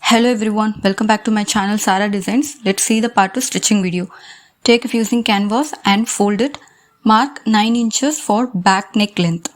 Hello everyone, welcome back to my channel Sara Designs. Let's see the part 2 stitching video. Take a fusing canvas and fold it. Mark 9 inches for back neck length.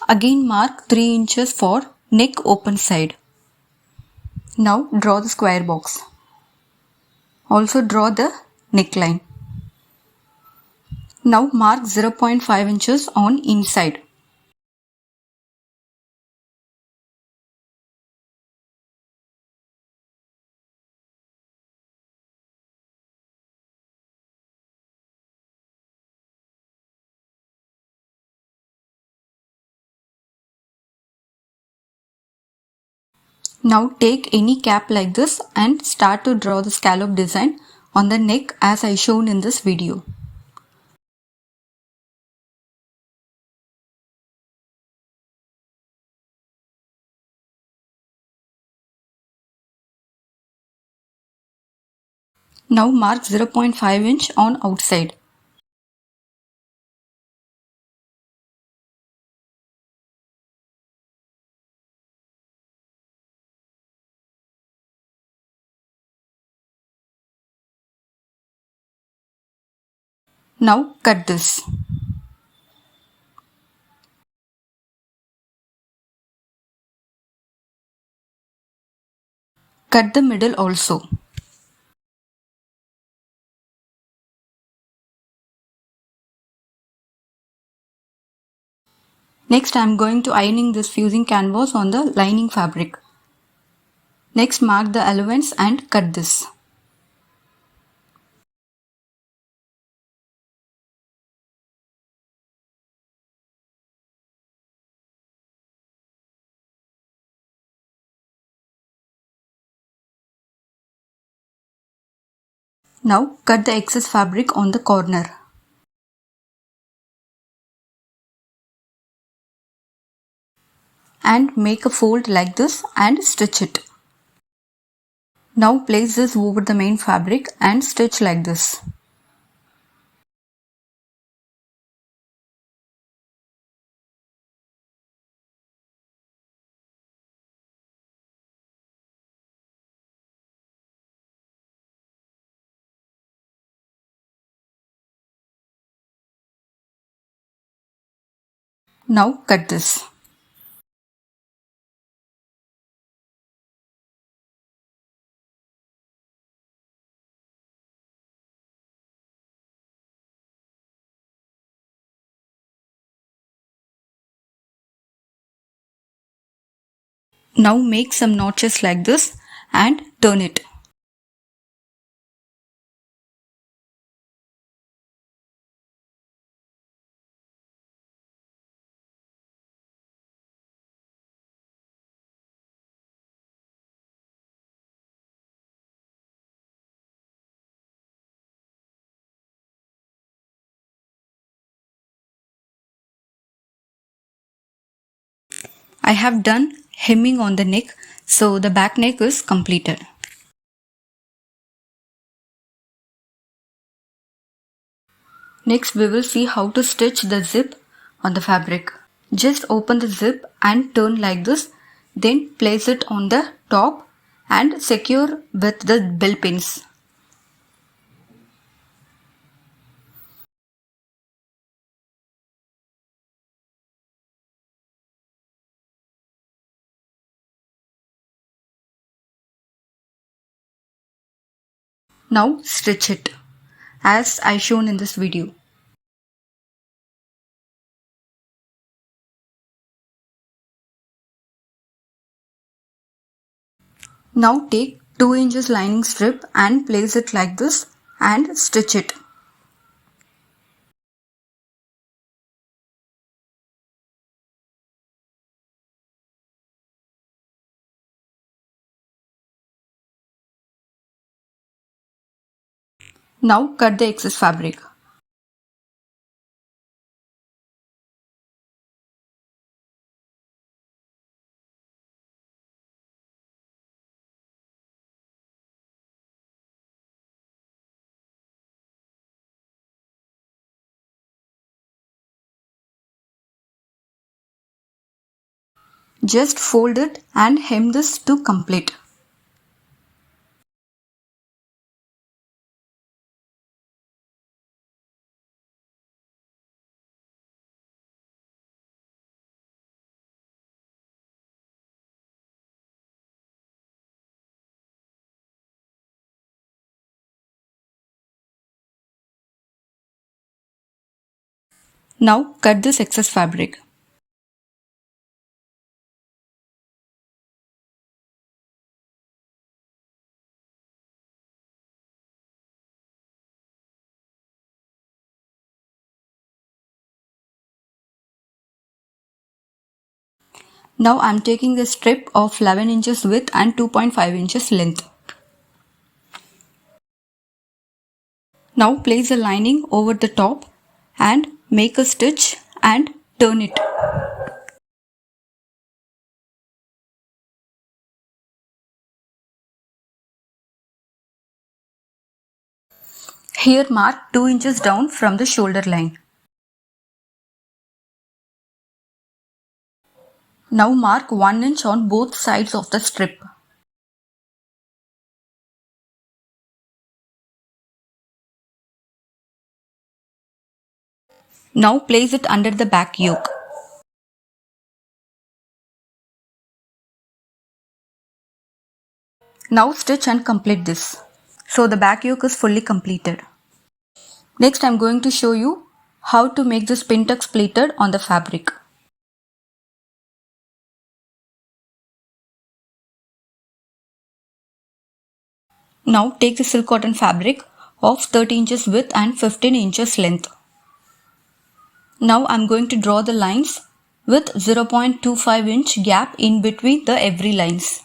Again mark 3 inches for neck open side. Now draw the square box. Also draw the neckline. Now mark 0.5 inches on inside. Now take any cap like this and start to draw the scallop design on the neck as I shown in this video. Now mark 0.5 inch on outside. Now cut this. Cut the middle also. Next I am going to ironing this fusing canvas on the lining fabric. Next mark the allowance and cut this. Now cut the excess fabric on the corner. And make a fold like this and stitch it. Now place this over the main fabric and stitch like this. Now cut this. Now make some notches like this and turn it. I have done hemming on the neck, so the back neck is completed. Next we will see how to stitch the zip on the fabric. Just open the zip and turn like this, then place it on the top and secure with the bell pins. Now stitch it as I shown in this video. Now take 2 inches lining strip and place it like this and stitch it. Now cut the excess fabric. Just fold it and hem this to complete. Now cut this excess fabric. Now I am taking a strip of 11 inches width and 2.5 inches length. Now place a lining over the top and make a stitch and turn it. Here mark 2 inches down from the shoulder line. Now mark 1 inch on both sides of the strip. Now place it under the back yoke. Now stitch and complete this. So the back yoke is fully completed. Next I am going to show you how to make this pintuck pleated on the fabric. Now take the silk cotton fabric of 30 inches width and 15 inches length. Now I am going to draw the lines with 0.25 inch gap in between the every lines.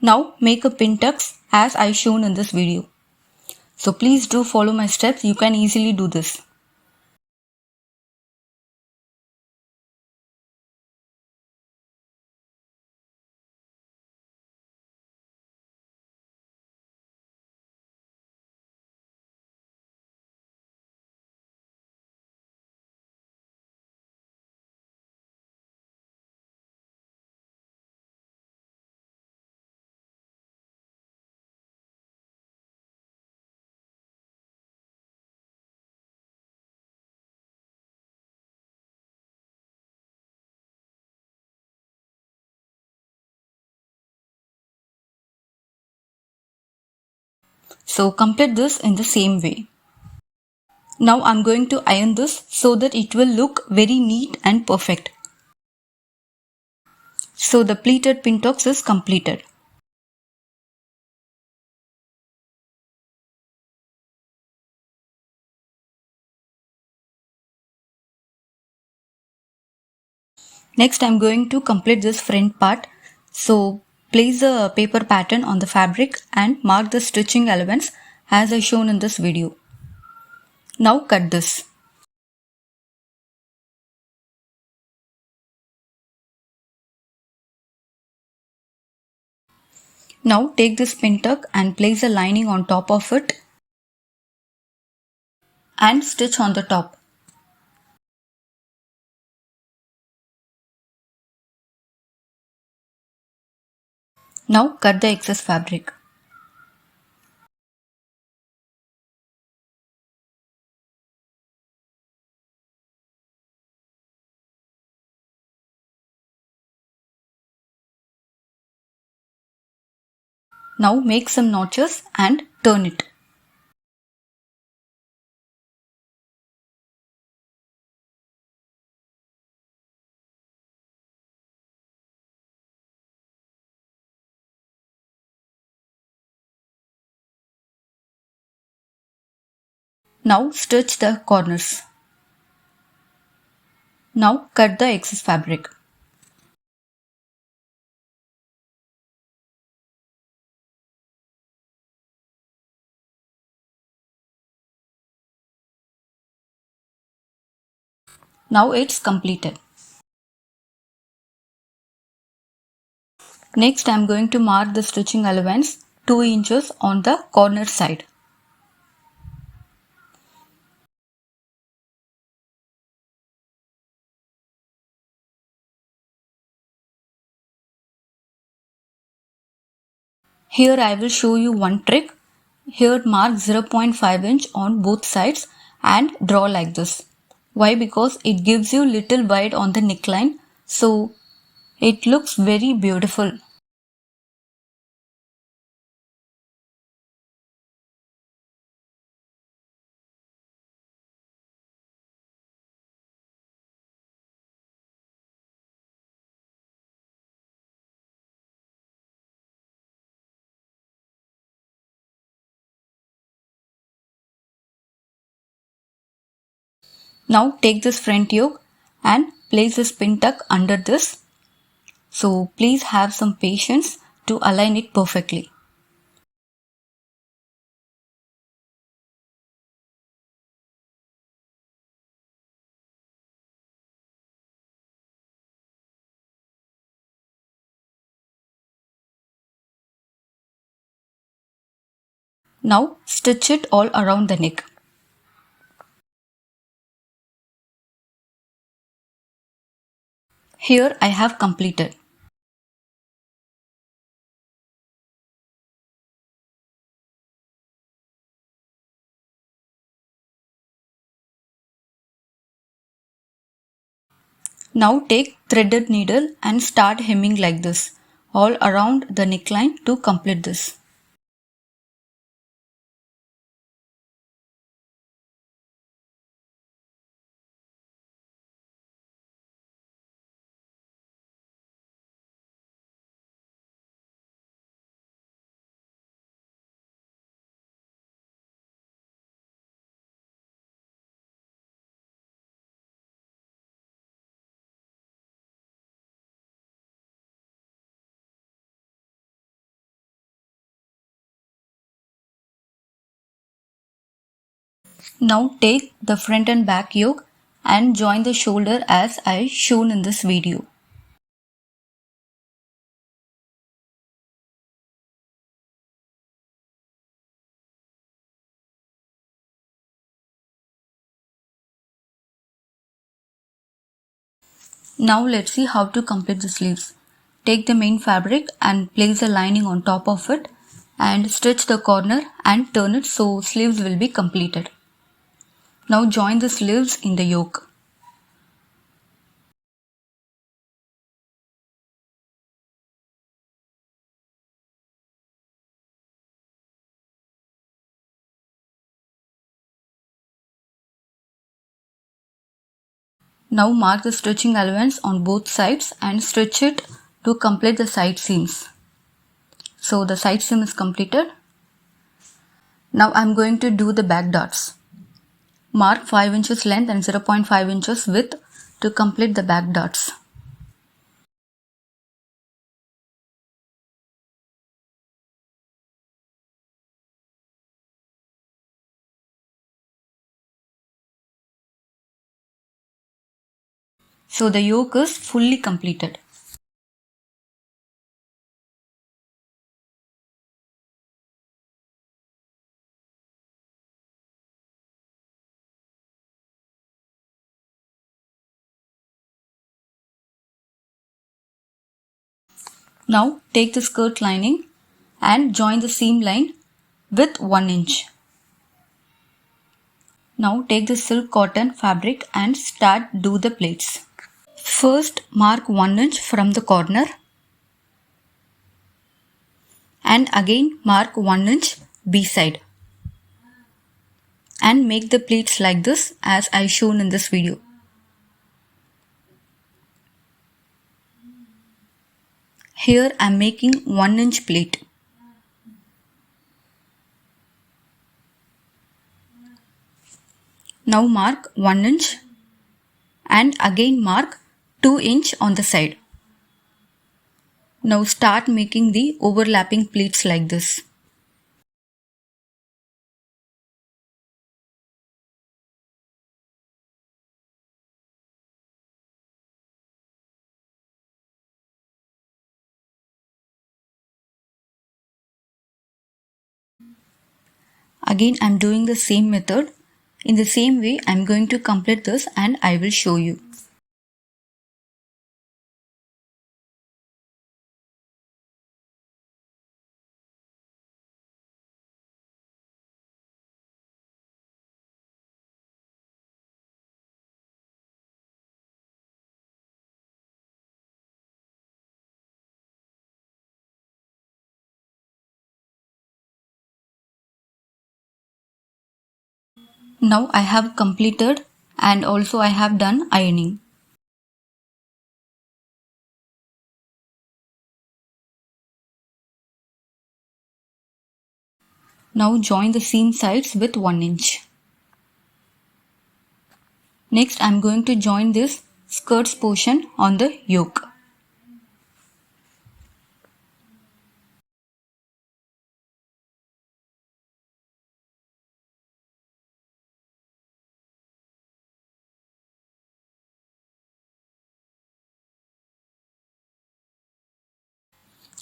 Now make a pintuck as I shown in this video. So please do follow my steps, you can easily do this. So complete this in the same way. Now I am going to iron this so that it will look very neat and perfect. So the pleated pintuck is completed. Next I am going to complete this front part. So place the paper pattern on the fabric and mark the stitching elements as I shown in this video. Now cut this. Now take this pintuck and place a lining on top of it and stitch on the top. Now cut the excess fabric. Now make some notches and turn it. Now stitch the corners. Now cut the excess fabric. Now it's completed. Next, I am going to mark the stitching allowance 2 inches on the corner side. Here I will show you one trick. Here mark 0.5 inch on both sides and draw like this. Why? Because it gives you little wide on the neckline, so it looks very beautiful. Now take this front yoke and place this pintuck under this. So please have some patience to align it perfectly. Now stitch it all around the neck. Here I have completed. Now take threaded needle and start hemming like this all around the neckline to complete this. Now take the front and back yoke and join the shoulder as I shown in this video. Now let's see how to complete the sleeves. Take the main fabric and place the lining on top of it and stitch the corner and turn it so sleeves will be completed. Now join the sleeves in the yoke. Now mark the stitching allowance on both sides and stitch it to complete the side seams. So the side seam is completed. Now I am going to do the back dots. Mark 5 inches length and 0.5 inches width to complete the back dots. So the yoke is fully completed. Now take the skirt lining and join the seam line with 1 inch. Now take the silk cotton fabric and start do the pleats. First mark 1 inch from the corner and again mark 1 inch B side and make the pleats like this as I shown in this video. Here I am making 1 inch pleat. Now mark 1 inch and again mark 2 inch on the side. Now start making the overlapping pleats like this. Again, I'm doing the same method. In the same way, I'm going to complete this and I will show you. Now I have completed and also I have done ironing. Now join the seam sides with 1 inch. Next I am going to join this skirts portion on the yoke.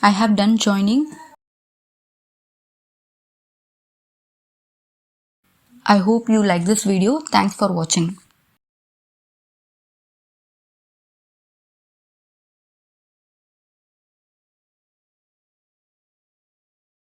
I have done joining. I hope you like this video. Thanks for watching.